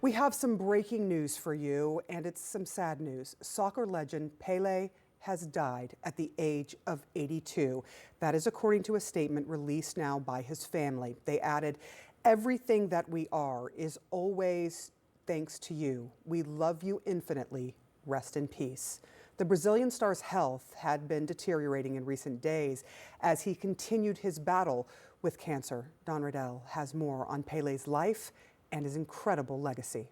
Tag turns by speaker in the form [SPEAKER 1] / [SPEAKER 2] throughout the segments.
[SPEAKER 1] We have some breaking news for you, and it's some sad news. Soccer legend Pele has died at the age of 82. That is according to a statement released now by his family. They added, "Everything that we are is always thanks to you. We love you infinitely. Rest in peace." The Brazilian star's health had been deteriorating in recent days as he continued his battle with cancer. Don Riddell has more on Pele's life and his incredible legacy.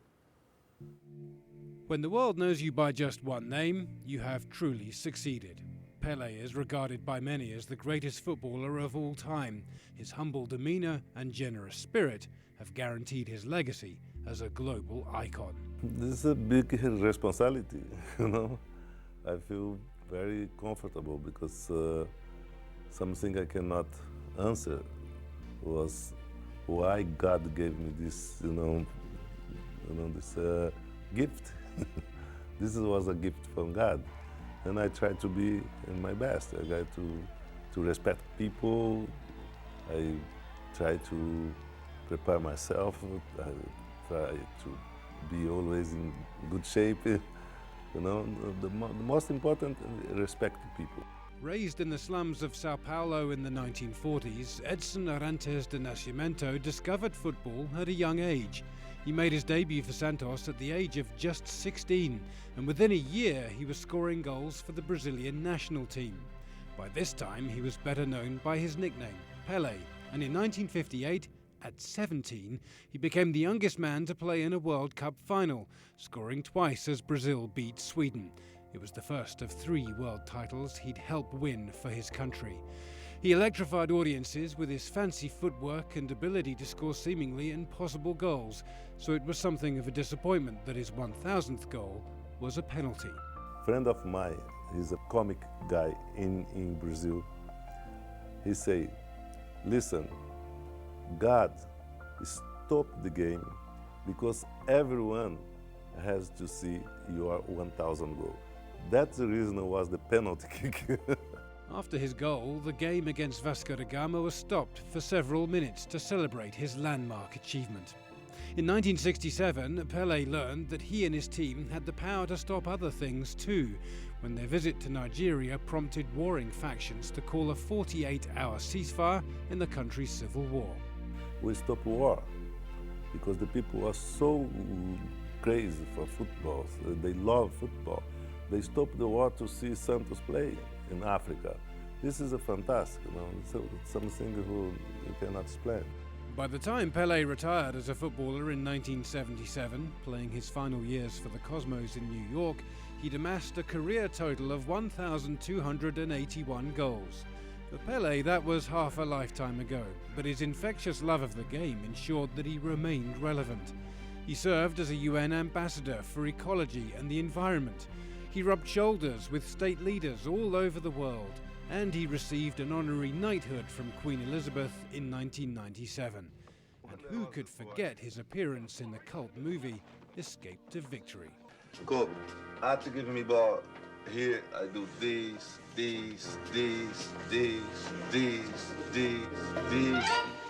[SPEAKER 2] When the world knows you by just one name, you have truly succeeded. Pele is regarded by many as the greatest footballer of all time. His humble demeanor and generous spirit have guaranteed his legacy as a global icon.
[SPEAKER 3] This is a big responsibility, I feel very comfortable because something I cannot answer was why God gave me this, this gift. This was a gift from God, and I try to be in my best. I try to respect people. I try to prepare myself. I try to be always in good shape. The most important, respect people.
[SPEAKER 2] Raised in the slums of Sao Paulo in the 1940s, Edson Arantes de Nascimento discovered football at a young age. He made his debut for Santos at the age of just 16, and within a year he was scoring goals for the Brazilian national team. By this time he was better known by his nickname, Pele, and in 1958, at 17, he became the youngest man to play in a World Cup final, scoring twice as Brazil beat Sweden. It was the first of 3 world titles he'd helped win for his country. He electrified audiences with his fancy footwork and ability to score seemingly impossible goals, so it was something of a disappointment that his 1000th goal was a penalty.
[SPEAKER 3] A friend of mine, he's a comic guy in Brazil. He say, "Listen, God stopped the game because everyone has to see your 1000 goal." That's the reason it was the penalty kick.
[SPEAKER 2] After his goal, the game against Vasco da Gama was stopped for several minutes to celebrate his landmark achievement. In 1967, Pele learned that he and his team had the power to stop other things too, when their visit to Nigeria prompted warring factions to call a 48-hour ceasefire in the country's civil war.
[SPEAKER 3] We stopped war because the people are so crazy for football. They love football. They stopped the war to see Santos play in Africa. This is a fantastic, it's something who you cannot explain.
[SPEAKER 2] By the time Pele retired as a footballer in 1977, playing his final years for the Cosmos in New York, he'd amassed a career total of 1,281 goals. For Pele, that was half a lifetime ago, but his infectious love of the game ensured that he remained relevant. He served as a UN ambassador for ecology and the environment. He rubbed shoulders with state leaders all over the world, and he received an honorary knighthood from Queen Elizabeth in 1997. And who could forget his appearance in the cult movie Escape to Victory?
[SPEAKER 3] Go. After giving me ball, here I do these,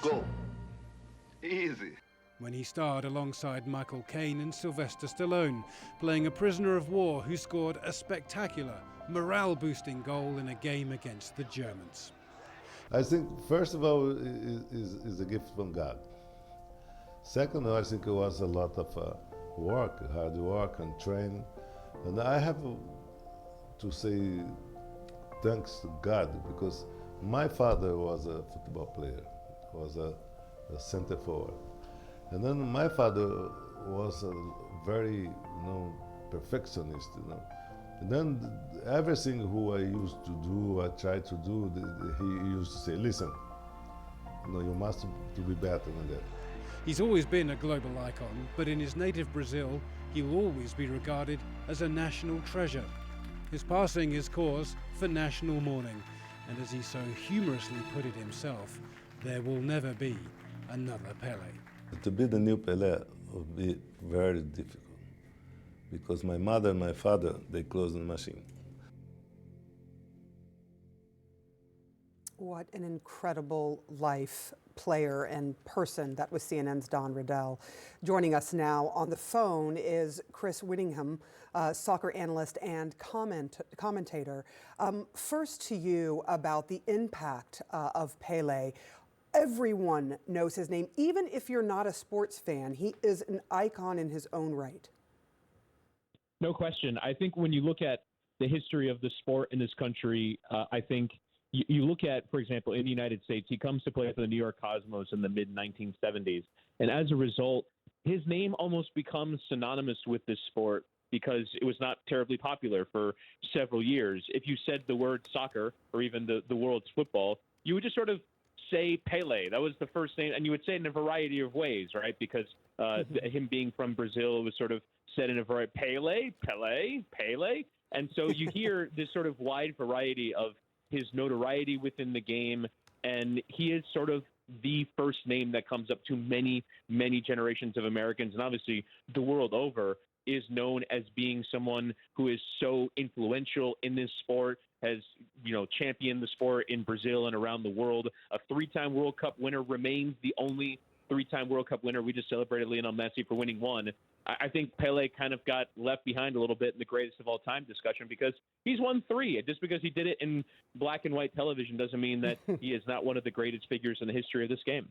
[SPEAKER 3] go. Easy.
[SPEAKER 2] When he starred alongside Michael Caine and Sylvester Stallone, playing a prisoner of war who scored a spectacular, morale-boosting goal in a game against the Germans.
[SPEAKER 4] I think, first of all, is a gift from God. Second, I think it was a lot of hard work and training. And I have to say thanks to God, because my father was a football player, was a center forward. And then my father was a very, perfectionist, And then everything who I used to do, I tried to do, he used to say, "Listen, you must be better than that."
[SPEAKER 2] He's always been a global icon, but in his native Brazil, he'll always be regarded as a national treasure. His passing is cause for national mourning, and as he so humorously put it himself, there will never be another Pele.
[SPEAKER 3] To be the new Pelé would be very difficult, because my mother and my father, they closed the machine.
[SPEAKER 1] What an incredible life player and person. That was CNN's Don Riddell. Joining us now on the phone is Chris Whittingham, soccer analyst and commentator. First to you about the impact of Pele. Everyone knows his name. Even if you're not a sports fan, he is an icon in his own right.
[SPEAKER 5] No question. I think when you look at the history of the sport in this country, I think you look at, for example, in the United States, he comes to play for the New York Cosmos in the mid-1970s. And as a result, his name almost becomes synonymous with this sport because it was not terribly popular for several years. If you said the word soccer or even the world's football, you would just sort of say Pele. That was the first name, and you would say it in a variety of ways, right? Because him being from Brazil was sort of said in a variety, Pele. And so you hear this sort of wide variety of his notoriety within the game, and he is sort of the first name that comes up to many, many generations of Americans, and obviously the world over, is known as being someone who is so influential in this sport, has, championed the sport in Brazil and around the world. A three-time World Cup winner, remains the only three-time World Cup winner. We just celebrated Lionel Messi for winning one. I think Pele kind of got left behind a little bit in the greatest of all time discussion because he's won three. Just because he did it in black and white television doesn't mean that he is not one of the greatest figures in the history of this game.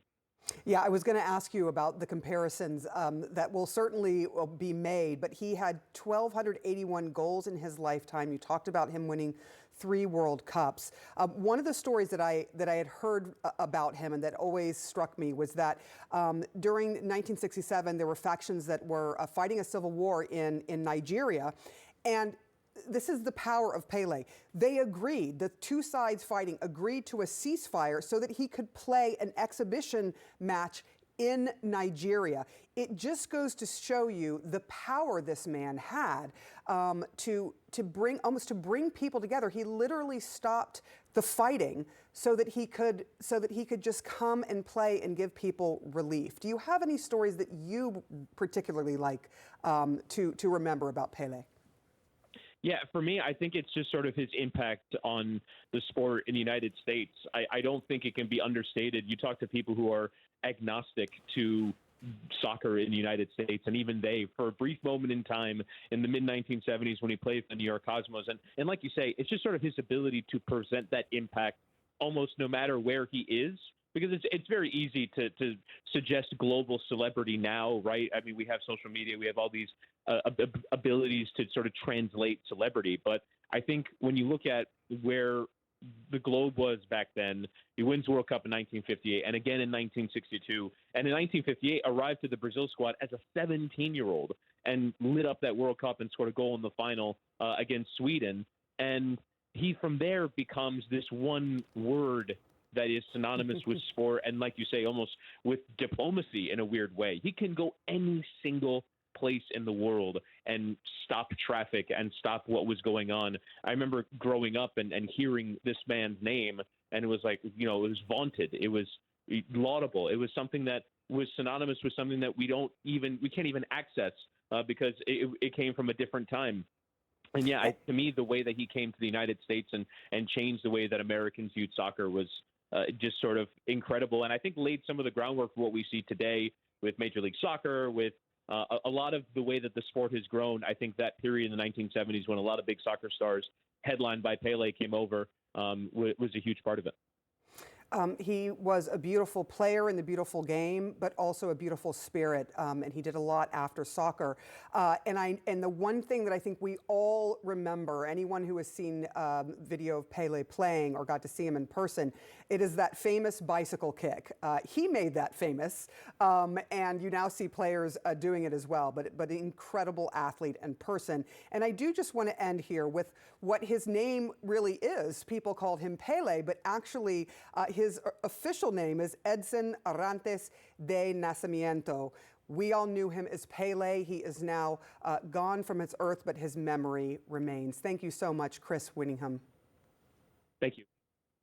[SPEAKER 1] Yeah, I was going to ask you about the comparisons that will certainly be made, but he had 1,281 goals in his lifetime. You talked about him winning 3 World Cups. One of the stories that I had heard about him and that always struck me was that during 1967, there were factions that were fighting a civil war in Nigeria, and this is the power of Pele. They agreed, the two sides fighting agreed to a ceasefire so that he could play an exhibition match in Nigeria. It just goes to show you the power this man had to bring people together. He literally stopped the fighting so that he could just come and play and give people relief. Do you have any stories that you particularly like to remember about Pele?
[SPEAKER 5] Yeah, for me, I think it's just sort of his impact on the sport in the United States. I don't think it can be understated. You talk to people who are agnostic to soccer in the United States, and even they, for a brief moment in time in the mid-1970s when he played for the New York Cosmos, and like you say, it's just sort of his ability to present that impact almost no matter where he is. Because it's very easy to suggest global celebrity now, right? I mean, we have social media, we have all these abilities to sort of translate celebrity. But I think when you look at where the globe was back then, he wins World Cup in 1958 and again in 1962. And in 1958, arrived to the Brazil squad as a 17-year-old and lit up that World Cup and scored a goal in the final against Sweden. And he from there becomes this one word that is synonymous with sport and, like you say, almost with diplomacy in a weird way. He can go any single place in the world and stop traffic and stop what was going on. I remember growing up and hearing this man's name, and it was like, it was vaunted. It was laudable. It was something that was synonymous with something that we can't even access because it came from a different time. And yeah, to me, the way that he came to the United States and changed the way that Americans viewed soccer was just sort of incredible. And I think laid some of the groundwork for what we see today with Major League Soccer, with a lot of the way that the sport has grown. I think that period in the 1970s when a lot of big soccer stars headlined by Pele came over was a huge part of it.
[SPEAKER 1] He was a beautiful player in the beautiful game, but also a beautiful spirit, and he did a lot after soccer. And the one thing that I think we all remember, anyone who has seen video of Pele playing or got to see him in person, it is that famous bicycle kick. He made that famous, and you now see players doing it as well, but an incredible athlete and person. And I do just want to end here with what his name really is. People called him Pele, but actually his official name is Edson Arantes de Nascimento. We all knew him as Pele. He is now gone from this earth, but his memory remains. Thank you so much, Chris Whittingham.
[SPEAKER 5] Thank you.